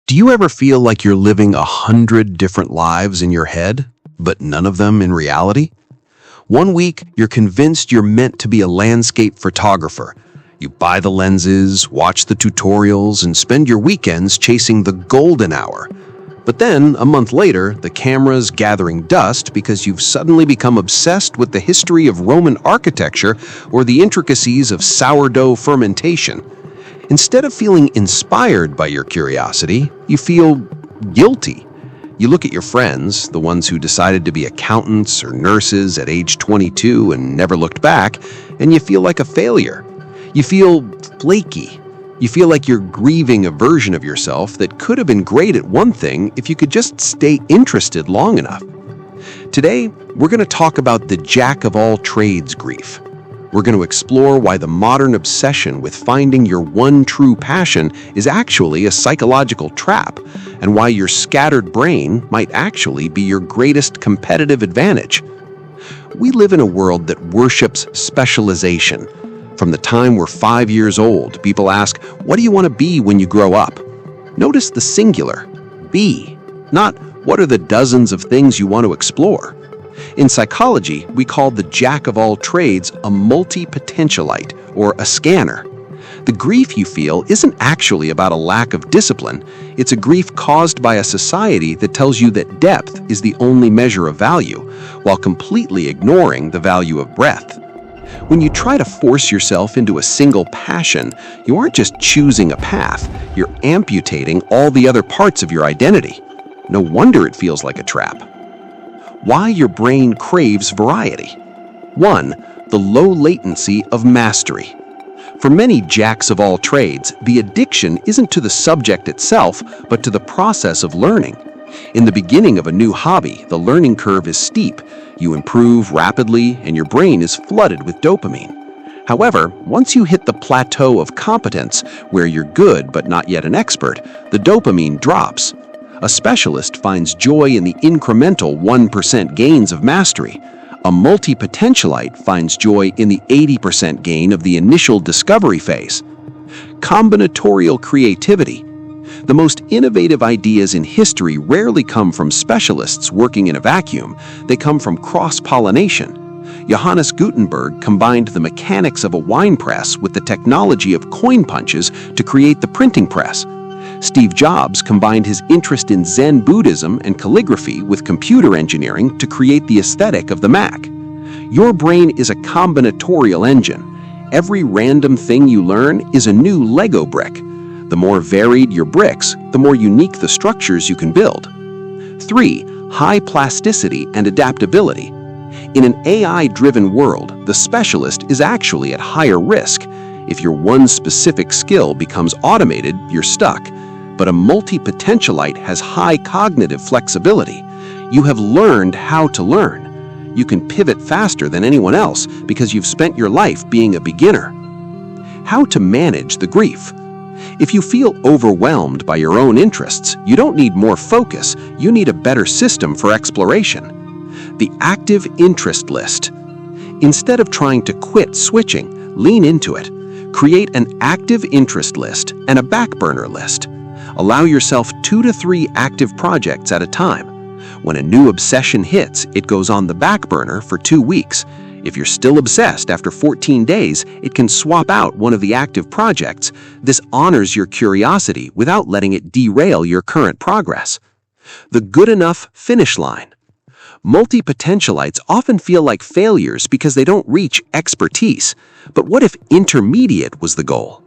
Do you ever feel like you're living 100 different lives in your head, but none of them in reality? One week, you're convinced you're meant to be a landscape photographer. You buy the lenses, watch the tutorials, and spend your weekends chasing the golden hour. But then, a month later, the camera's gathering dust because you've suddenly become obsessed with the history of Roman architecture or the intricacies of sourdough fermentation. Instead of feeling inspired by your curiosity, you feel guilty. You look at your friends, the ones who decided to be accountants or nurses at age 22 and never looked back, and you feel like a failure. You feel flaky. You feel like you're grieving a version of yourself that could have been great at one thing if you could just stay interested long enough. Today, we're going to talk about the jack-of-all-trades grief. We're going to explore why the modern obsession with finding your one true passion is actually a psychological trap, and why your scattered brain might actually be your greatest competitive advantage. We live in a world that worships specialization. From the time we're 5 years old, people ask, "What do you want to be when you grow up?" Notice the singular, be, not what are the dozens of things you want to explore. In psychology, we call the jack of all trades a multi-potentialite, or a scanner. The grief you feel isn't actually about a lack of discipline. It's a grief caused by a society that tells you that depth is the only measure of value, while completely ignoring the value of breadth. When you try to force yourself into a single passion, you aren't just choosing a path, you're amputating all the other parts of your identity. No wonder it feels like a trap. Why your brain craves variety. 1. The low latency of mastery. For many jacks of all trades, the addiction isn't to the subject itself, but to the process of learning. In the beginning of a new hobby, the learning curve is steep. You improve rapidly, and your brain is flooded with dopamine. However, once you hit the plateau of competence, where you're good but not yet an expert, the dopamine drops. A specialist finds joy in the incremental 1% gains of mastery. A multi-potentialite finds joy in the 80% gain of the initial discovery phase. Combinatorial creativity. The most innovative ideas in history rarely come from specialists working in a vacuum. They come from cross-pollination. Johannes Gutenberg combined the mechanics of a wine press with the technology of coin punches to create the printing press. Steve Jobs combined his interest in Zen Buddhism and calligraphy with computer engineering to create the aesthetic of the Mac. Your brain is a combinatorial engine. Every random thing you learn is a new Lego brick. The more varied your bricks, the more unique the structures you can build. 3. High plasticity and adaptability. In an AI-driven world, the specialist is actually at higher risk. If your one specific skill becomes automated, you're stuck. But a multi-potentialite has high cognitive flexibility. You have learned how to learn. You can pivot faster than anyone else because you've spent your life being a beginner. How to manage the grief. If you feel overwhelmed by your own interests, you don't need more focus, you need a better system for exploration. The active interest list. Instead of trying to quit switching, lean into it. Create an active interest list and a back burner list. Allow yourself 2 to 3 active projects at a time. When a new obsession hits, it goes on the back burner for 2 weeks. If you're still obsessed after 14 days, it can swap out one of the active projects. This honors your curiosity without letting it derail your current progress. The good enough finish line. Multi-potentialites often feel like failures because they don't reach expertise. But what if intermediate was the goal?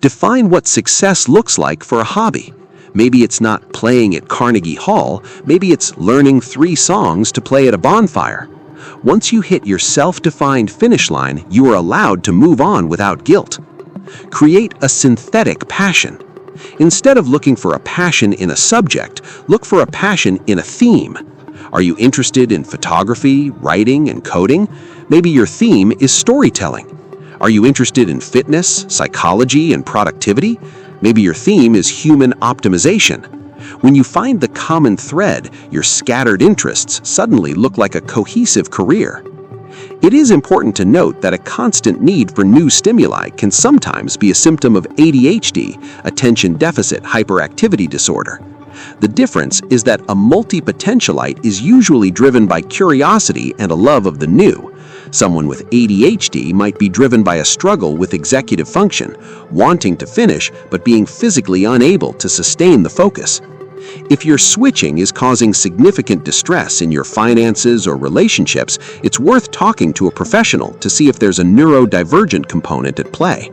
Define what success looks like for a hobby. Maybe it's not playing at Carnegie Hall, maybe it's learning 3 songs to play at a bonfire. Once you hit your self-defined finish line, you are allowed to move on without guilt. Create a synthetic passion. Instead of looking for a passion in a subject, look for a passion in a theme. Are you interested in photography, writing, and coding? Maybe your theme is storytelling. Are you interested in fitness, psychology, and productivity? Maybe your theme is human optimization. When you find the common thread, your scattered interests suddenly look like a cohesive career. It is important to note that a constant need for new stimuli can sometimes be a symptom of ADHD, attention deficit hyperactivity disorder. The difference is that a multi-potentialite is usually driven by curiosity and a love of the new. Someone with ADHD might be driven by a struggle with executive function, wanting to finish but being physically unable to sustain the focus. If your switching is causing significant distress in your finances or relationships, it's worth talking to a professional to see if there's a neurodivergent component at play.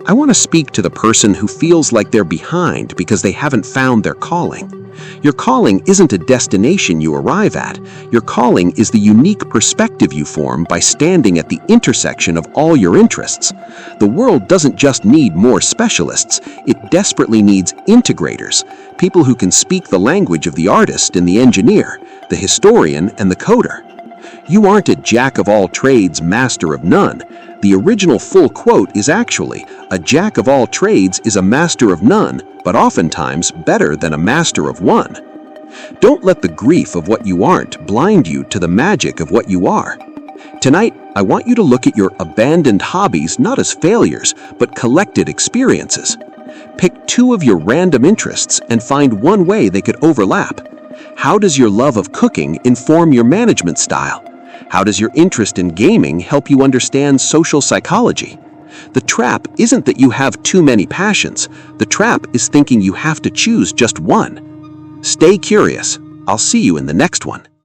I want to speak to the person who feels like they're behind because they haven't found their calling. Your calling isn't a destination you arrive at. Your calling is the unique perspective you form by standing at the intersection of all your interests. The world doesn't just need more specialists, it desperately needs integrators, people who can speak the language of the artist and the engineer, the historian and the coder. You aren't a jack of all trades, master of none. The original full quote is actually, "A jack of all trades is a master of none, but oftentimes better than a master of one." Don't let the grief of what you aren't blind you to the magic of what you are. Tonight, I want you to look at your abandoned hobbies not as failures, but collected experiences. Pick two of your random interests and find one way they could overlap. How does your love of cooking inform your management style? How does your interest in gaming help you understand social psychology? The trap isn't that you have too many passions. The trap is thinking you have to choose just one. Stay curious. I'll see you in the next one.